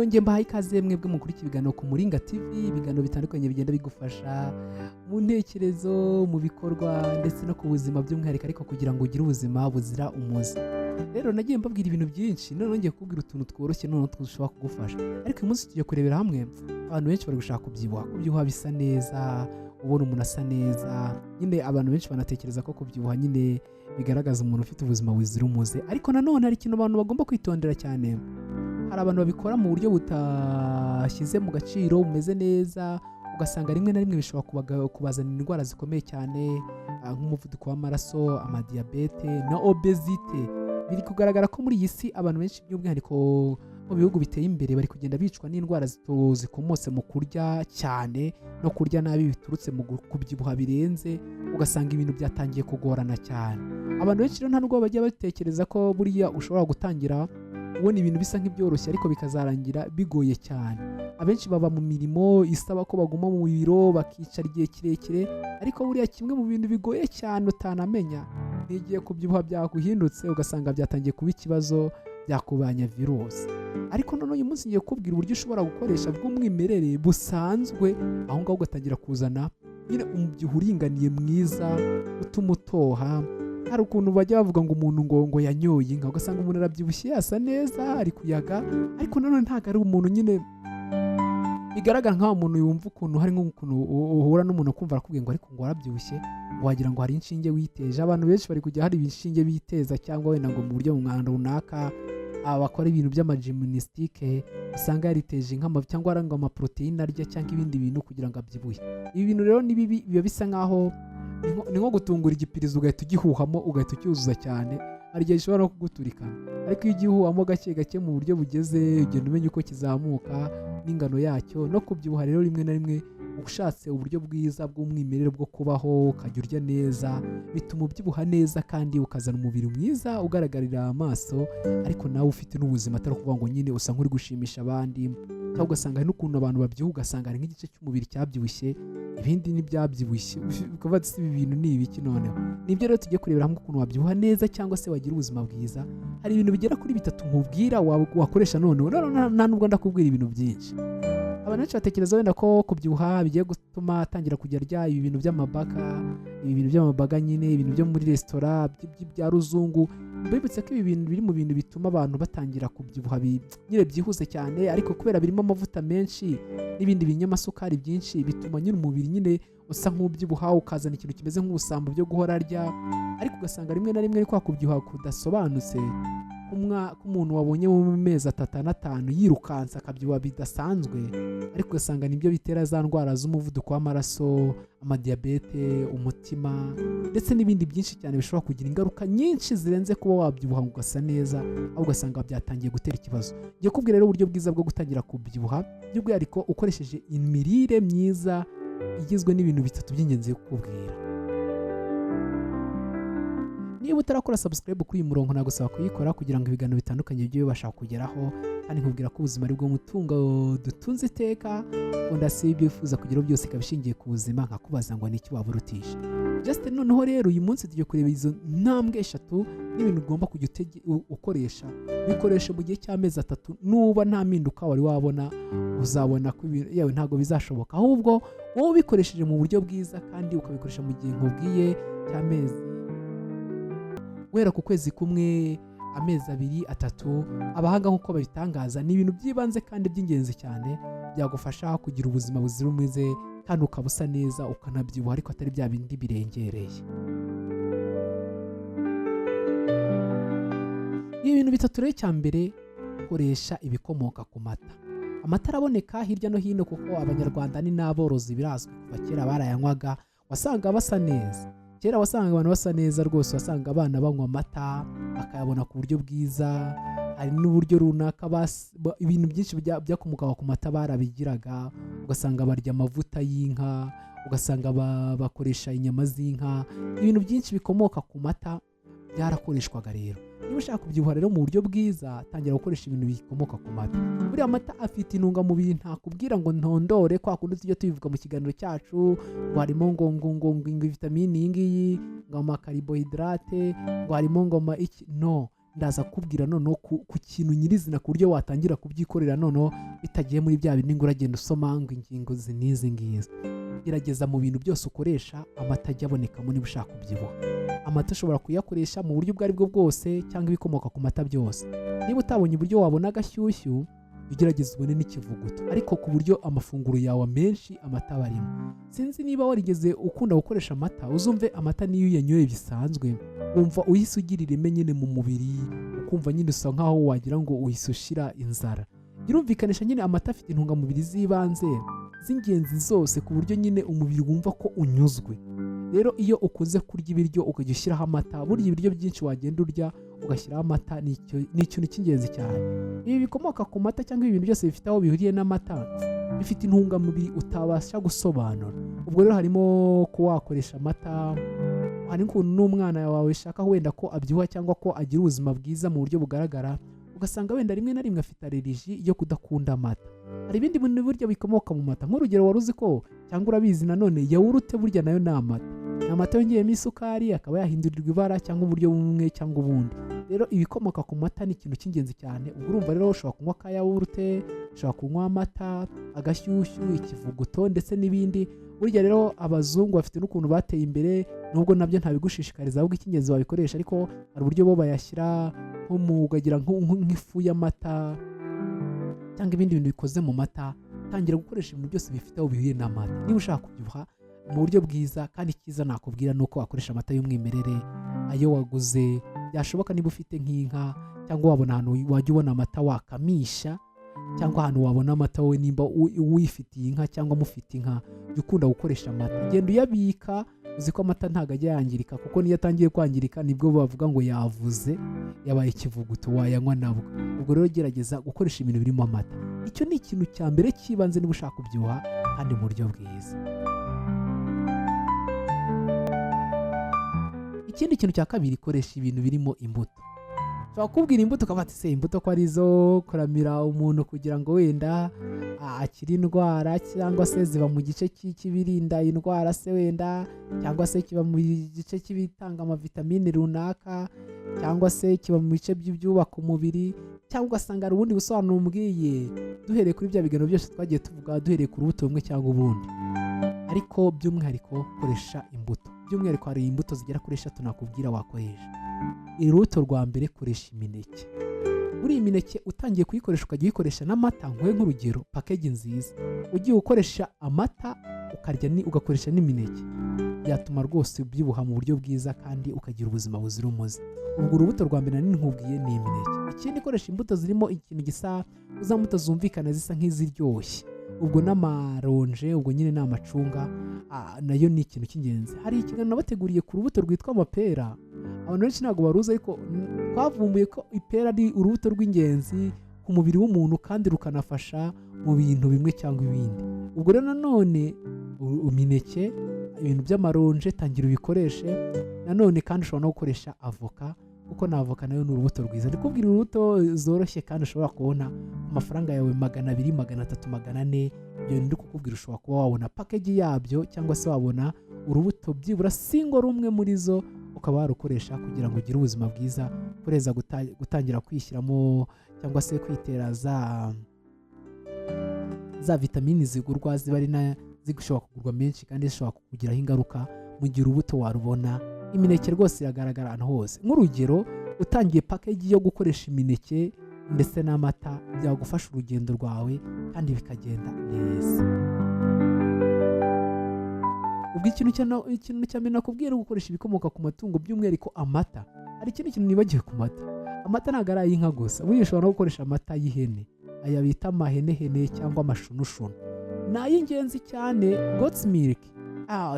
nongeye mbahaye ikaze mwebwe mukurikira ibiganiro ku Muringa TV, ibiganiro bitandukanye bigenda bigufasha mu ntekerezo, mu bikorwa ndetse no ku buzima by'umwihariko, ariko kugira ngo ugire ubuzima buzira umuze. Rero nagiye mbabwira ibintu byinshi, none ngiye kubwira utuntu tworoshye none dushobora kugufasha. Ariko uyu munsi tugiye kurebera hamwe abantu benshi bari gushaka kubyibuha bisa neza, ubona umuntu asa neza. Nyine abantu benshi banatekereza ko kubyibuha nyine bigaragaza umuntu ufite ubuzima buzira umuze, ariko nanone hari ikintu abantu bagomba kwitondera cyane. Hari abantu babikora mu buryo butashyize mu gaciro, bumeze neza, ugasanga rimwe na rimwe bishobora kubazanira indwara zikomeye cyane nk'umuvuduko w'amaraso, amadiyabete na obezite. Biri kugaragara ko muri iyi si abantu benshi by'umwihariko mu bihugu biteye imbere bari kugenda bicwa n'indwara zikomotse mu kurya cyane no kurya nabi biturutse mu kubyibuha birenze, ugasanga ibintu byatangiye kugorana cyane. Abantu benshi rero nta nubwo bajya batekereza ko buriya ushobora gutangira ubona ibintu bisa nk'ibyoroshye ariko bikazarangira bigoye cyane. Abenshi baba mu mirimo isaba ko baguma mu biro bakicara igihe kirekire, ariko buriya kimwe mu bintu bigoye cyane utanamenya ni igihe kubyibuha byakuhindutse ugasanga byatangiye kuba ikibazo, byakubanya virusi. Ariko none uyu munsi ngiye kukubwira uburyo ushobora gukoresha bw'umwimerere busanzwe, aho ngaho ugatangira kuzana nyine umubyibuho uringaniye mwiza utuma utoha. Hari ukuntu bajya bavuga ngo umuntu ngo yanyoye inka, ugasanga umuntu arabyibushye asa neza ari kuyaga, ariko nanone ntabwo ari umuntu nyine bigaragara nk'aho umuntu yumva ukuntu hari nk'ukuntu uhura n'umuntu ukumva arakubwiye ngo ariko ngo warabyibushye, wagira ngo hari inshinge witeje. Abantu benshi bari kujya hari inshinge biteza, cyangwa wenda ngo mu buryo mu mwanda runaka abakora ibintu by'amajimunistike usanga yariteje cyangwa aranga amaproteine arya cyangwa ibindi bintu kugira ngo abyibuhe. Ibi bintu rero ni bibi, biba bisa nk'aho ni nko gutungura igipirizo ugahita ugihuhamo ugahita ucyuzuza cyane, hari igihe gishobora no kuguturikana. Ariko iyo ugihuhamo gake gake mu buryo bugeze, ugenda umenya uko kizamuka n'ingano yacyo. No kubyibuha rero rimwe na rimwe ushatse uburyo bwiza bw'umwimerere bwo kubaho ukajya urya neza, bituma ubyibuha neza kandi ukazana umubiri mwiza ugaragarira amaso, ariko nawe ufite n'ubuzima, atari ukuvuga ngo nyine usa nk'uri gushimisha abandi. Cyangwa ugasanga hari n'ukuntu abantu babyibuha ugasanga hari nk'igice cy'umubiri cyabyibushye, ibindi ntibyabyibushye, ukavuga ati ibi bintu ni ibiki noneho. Nibyo rero tugiye kurebera hamwe ukuntu wabyibuha neza cyangwa se wagira ubuzima bwiza. Hari ibintu bigera kuri 3 nkubwira wakoresha noneho, nta nubwo ndakubwira ibintu byinshi. Abantu benshi batekereza wenda ko kubyibuha bigiye gutuma atangira kujya arya ibi bintu by'amabaga nyine, ibintu byo muri resitora bya ruzungu. Mbibutse ko ibi bintu biri mu bintu bituma abantu batangira kubyibuha nyine byihuse cyane, ariko kubera birimo amavuta menshi n'ibindi binyamasukari byinshi, bituma nyine umubiri nyine usa nk'ubyibuha, ukazana ikintu kimeze nk'ubusambo byo guhora arya. Ariko ugasanga rimwe na rimwe kwa kubyibuha kudasobanutse, k'umuntu wabonye mu mezi 3 na 5 yirukansa akabyibuha bidasanzwe, ariko ugasanga nibyo bitera za ndwara z'umuvuduko w'amaraso, amadiyabete, umutima ndetse n'ibindi byinshi cyane bishobora kugira ingaruka nyinshi zirenze kuba wabyibuha ngo ugasa neza, aho ugasanga byatangiye gutera ikibazo. Ngiye kubwira rero uburyo bwiza bwo gutangira kubyibuha, by'ubwihariko ukoresheje imirire myiza igizwe n'ibintu 3 by'ingenzi yo kukubwira. Niba utarakora subscribe kuri uyu murongo, nagusaba kuyikora kugira ngo ibiganiro bitandukanye bijye bibasha kugeraho, kandi nkubwira ko ubuzima ari bwo mutungo dutunze iteka, undi si ibyo wifuza kugeraho byose ikabishingiye ku buzima, nkakubaza ngo ni iki waba urutisha. Just noneho rero uyu munsi tugiye kureba izo ntambwe 3 n'ibintu ugomba kujya ukoresha. Bikoresha mu gihe cy'amezi 3, nuba nta mpinduka wari wabona uzabona ko yewe ntabwo bizashoboka, ahubwo wowe ubikoresheje mu buryo bwiza kandi ukabikoresha mu gihe nkubwiye cy'amezi guhera ku kwezi kumwe, amezi 2, 3. Abahanga nk'uko babitangaza ni ibintu by'ibanze kandi by'ingenzi cyane, byagufasha kugira ubuzima buzira umuze kandi ukaba usa neza ukanabyibuha, ariko atari bya bindi birengereye. Ibintu 3 rero, cya mbere koresha ibikomoka ku mata. Amata araboneka hirya no hino kuko abanyarwanda ni n'aborozi, birazwi kuva kera barayanywaga, wasanga basa neza. Kera wasanga abantu basa neza rwose, wasanga abana banywa amata bakayabona ku buryo bwiza. Hari n'uburyo runaka ibintu byinshi byakomokaga ku mata barabigiraga, ugasanga barya amavuta y'inka, ugasanga bakoresha inyama z'inka. Ibintu byinshi bikomoka ku mata byarakoreshwaga. Rero niba ushaka kubyibuha rero mu buryo bwiza, tangira gukoresha ibintu bikomoka ku mata. Buriya amata afite intungamubiri ntakubwira ngo ntondore, kwa kundi tujya tubivuga mu kiganiro cyacu ngo harimo ngo vitamini iyi ngiyi, ngo amakarbohydrate, ngo harimo ngo iki. No, ndaza kukubwira noneho ku kintu nyirizina ku buryo watangira kubyikorera noneho bitagiye muri bya bindi ngo uragenda usoma ngo ingingo n'izi ngizi. Gerageza mu bintu byose ukoresha amata ajya abonekamo niba ushaka kubyibuha. Amata ushobora kuyakoresha mu buryo ubwo ari bwo bwose cyangwa ibikomoka ku mata byose. Niba utabonye uburyo wabona agashyushyu, ugerageza ubone n'ikivuguto, ariko ku buryo amafunguro yawe amenshi amata aba arimo. Sinzi niba warigeze ukunda gukoresha amata, uzumve amata niyo uyanyoye bisanzwe wumva uhise ugira ireme nyine mu mubiri, ukumva nyine usa nkaho wagira ngo uhise ushira inzara. Birumvikanisha nyine amata afite intungamubiri z'ibanze z'ingenzi zose ku buryo nyine umubiri wumva ko unyuzwe. Rero iyo ukunze kurya ibiryo ukajya ushyiraho amata, burya ibiryo byinshi wagenda urya ugashyiraho amata ni ikintu cy'ingenzi cyane. Ibi bikomoka ku mata cyangwa ibintu byose bifite aho bihuriye n'amata bifite intungamubiri utabasha gusobanura. Ubwo rero harimo kuba wakoresha amata, hari n'ukuntu n'umwana wawe ushaka wenda ko abyibuha cyangwa ko agira ubuzima bwiza mu buryo bugaragara, ugasanga wenda rimwe na rimwe afite aleriji yo kudakunda amata. Hari ibindi bintu burya bikomoka mu mata, nk'urugero wari uzi ko cyangwa urabizi nanone yawurute burya nayo ni amata. Ni amata yongeyemo isukari akaba yahindurirwa ibara cyangwa uburyo bumwe cyangwa ubundi. Rero ibikomoka ku mata ni ikintu cy'ingenzi cyane. Ubwo urumva rero ushobora kunywa ka yawurute, ushobora kunywa amata, agashyushyu, ikivuguto ndetse n'ibindi. Burya rero abazungu bafite n'ukuntu bateye imbere, nubwo nabyo ntabigushishikariza, ahubwo icy'ingenzi wabikoresha, ariko hari uburyo bo bayashyira nko mu ukagira nk'ifu y'amata cyangwa ibindi bintu bikoze mu mata. Tangira gukoresha ibintu byose bifite aho bihuriye n'amata niba ushaka kubyibuha mu buryo bwiza. Kandi icyiza nakubwira ni uko wakoresha amata y'umwimerere, ayo waguze. Byashoboka niba ufite nk'inka cyangwa wabona ahantu wajya ubona amata wakamisha, cyangwa ahantu wabona amata wowe nimba wifitiye inka cyangwa mufite inka, jya ukunda gukoresha amata. Genda uyabika, uzi ko amata ntabwo ajya yangirika, kuko niyo atangiye kwangirika nibwo bavuga ngo yavuze, yabaye ikivuguto, wayanywa nabwo. Ubwo rero gerageza gukoresha ibintu birimo amata. Icyo ni ikintu cya mbere cy'ibanze niba ushaka kubyibuha kandi mu buryo bwiza. Ikindi kintu cya kabiri, koresha ibintu birimo imbuto. Ushobora kubwira imbuto ukavuga ati se imbuto ko arizo kuramira umuntu kugira ngo wenda akire indwara, cyangwa se ziba mu gice cy'ibirinda indwara se wenda, cyangwa se kiba mu gice cy'ibitanga amavitamine runaka, cyangwa se kiba mu bice by'ibyubaka umubiri, cyangwa ugasanga hari ubundi busobanuro umbwiye. Duhereye kuri bya biganiro byose twagiye tuvuga, duhereye ku rubuto rumwe cyangwa ubundi, ariko by'umwihariko koresha imbuto. By'umwihariko hari imbuto zigera kuri 3 nakubwira wakoresha. Urubuto rwa mbere, koresha imineke. Buri imineke utangiye kuyikoresha ukajya uyikoresha n'amata, nkwe nk'urugero package nziza, ugiye gukoresha amata ukarya ugakoresha n'imineke, byatuma rwose ubyibuha mu buryo bwiza kandi ukagira ubuzima buzira umuze. Ubwo urubuto rwa mbere nani nkubwiye ni imineke. Ikindi, koresha imbuto zirimo ikintu gisa, za mbuto zumvikana zisa nk'iziryoshye. Ubwo n'amaronje, ubwo nyine ni amacunga, nayo ni ikintu cy'ingenzi. Hari ikiganiro nabateguriye ku rubuto rwitwa amapera. Abantu benshi ntabwo baruzi, ariko twavumbuye ko ipera ari urubuto rw'ingenzi ku mubiri w'umuntu kandi rukanafasha mu bintu bimwe cyangwa ibindi. Ubwo rero nanone imineke, ibintu by'amaronje tangira ubikoreshe. Nanone kandi ushobora no gukoresha avoka, kuko na avoka nayo ni urubuto rwiza. Ndikubwira urubuto zoroshye kandi ushobora kubona amafaranga yawe 200, 300, 400. Ibyo ndi kukubwira ushobora kuba wabona package yabyo, cyangwa se wabona urubuto byibura singo rumwe muri zo ukaba warukoresha kugira ngo ugire ubuzima bwiza. Kureza gutangira kwishyiramo cyangwa se kwitera za vitamini zigurwa, ziba ari zishobora kugurwa menshi kandi zishobora kukugiraho ingaruka mu gihe urubuto warubona. Imineke rwose iragaragara ahantu hose. Nk'urugero, utangiye package yo gukoresha imineke ndetse n'amata, byagufasha urugendo rwawe kandi bikagenda neza. Ubwo ikintu cya mbere nakubwira gukoresha ibikomoka ku matungo, by'umwihariko amata. Hari ikindi kintu nibagiwe ku mata. Amata ntabwo ari ay'inka gusa, buriya ushobora no gukoresha amata y'ihene, aya bita amahenehene cyangwa amashunushunu. Ni ay'ingenzi cyane. Goat's milk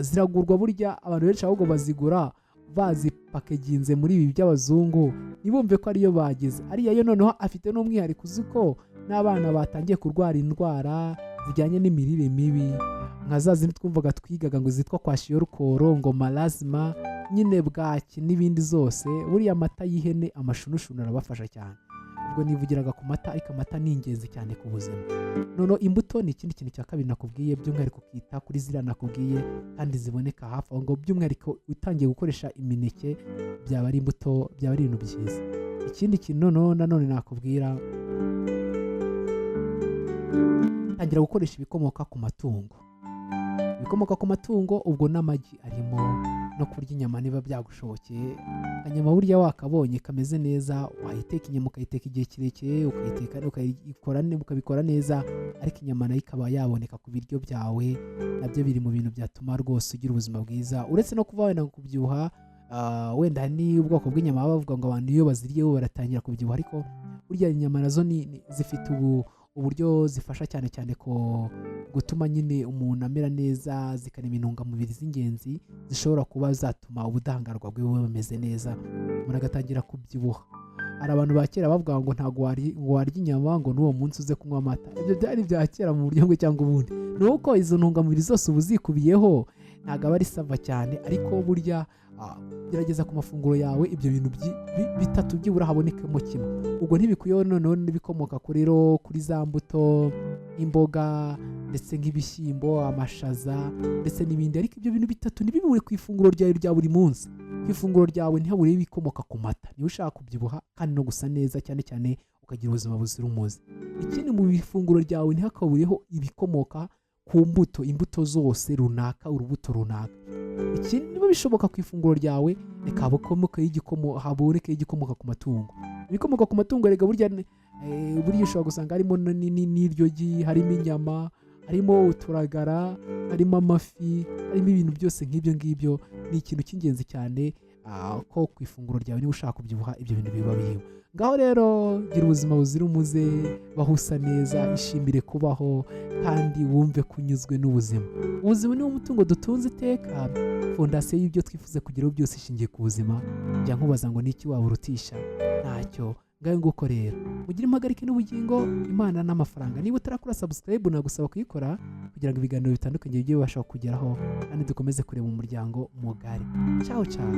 ziragurwa, burya abantu benshi ahubwo bazigura bazipakeginze muri ibi by'abazungu, ntibumve ko ariyo bagize. Ariya yo noneho afite n'umwihariko, uzi ko n'abana batangiye kurwara indwara zijyanye n'imirire mibi, nka za zindi twumvaga twigaga ngo zitwa kwashiorkoro, ngo marazima, nyine bwaki n'ibindi zose. Buriya amata y'ihene, amashunushunu arabafasha cyane. Ubwo nivugiraga ku mata, ariko amata ni ingenzi cyane ku buzima. Noneho imbuto ni ikindi kintu cya kabiri nakubwiye, by'umwihariko ukita kuri ziriya nakubwiye kandi ziboneka hafi aho ngo, by'umwihariko utangiye gukoresha imineke, byaba ari imbuto, byaba ari ibintu byiza. ikindi kintu nanone nakubwira, tangira gukoresha ibikomoka ku matungo. Ibikomoka ku matungo ubwo n'amagi arimo, no kurya inyama niba byagushobokeye. Akanyama burya wakabonye kameze neza, wayiteka inyama ukayiteka igihe kirekire, ukabikora neza, ariko inyama nayo ikaba yaboneka ku biryo byawe, nabyo biri mu bintu byatuma rwose ugira ubuzima bwiza. Uretse no kuba wenda kubyibuha, wenda hari n'ubwoko bw'inyama baba bavuga ngo abantu iyo baziriyeho baratangira kubyibuha, ariko burya inyama nazo zifite uburyo zifasha cyane cyane ko gutuma nyine umuntu amera neza, zikarema intungamubiri z'ingenzi zishobora kuba zatuma ubudahangarwa bwe bumeze neza, umuntu agatangira kubyibuha. Hari abantu ba kera bavuga ngo ntabwo warya inyama ngo n'uwo munsi uze kunywa amata. Ibyo byari bya kera mu buryo bumwe cyangwa ubundi. Ni uko izo ntungamubiri zose uba uzikubiyeho ntabwo aba ari sava cyane, ariko burya gerageza ku mafunguro yawe ibyo bintu bitatu byibura habonekemo kimwe. Ubwo ntibikwiyeho noneho n'ibikomoka kuri za mbuto, imboga ndetse nk'ibishyimbo, amashaza ndetse n'ibindi, ariko ibyo bintu bitatu ntibibure ku ifunguro ryawe rya buri munsi. Ku ifunguro ryawe ntihabure ibikomoka ku mata niba ushaka kubyibuha kandi no gusa neza, cyane cyane ukagira ubuzima buzira umuze. Ikindi, mu ifunguro ryawe ntihakabureho ibikomoka ku imbuto zose runaka, urubuto runaka. Ikindi, niba bishoboka ku ifunguro ryawe reka haboneke igikomoka ku matungo. Ibikomoka ku matungo rega burya ushobora gusanga harimo n'iryogi, harimo inyama, harimo uturagara, harimo amafi, harimo ibintu byose nk'ibyo ngibyo. Ni ikintu cy'ingenzi cyane ko ku ifunguro ryawe niba ushaka kubyibuha ibyo bintu biba biriho. Ngaho rero gira ubuzima buzira umuze, baho usa neza, ishimire kubaho kandi wumve ko unyuzwe n'ubuzima. Ubuzima ni wo mutungo dutunze iteka. Fondasiyo y'ibyo twifuza kugeraho byose ishingiye ku buzima. Njya nkubaza ngo niki waburutisha? Ntacyo. Ngaho nguko rero mugire impagarike n'ubugingo, Imana n'amafaranga. Niba utarakora subscribe nagusaba kuyikora kugira ngo ibiganiro bitandukanye bijye bibasha kugeraho kandi dukomeze kureba umuryango mugari. Ciao ciao.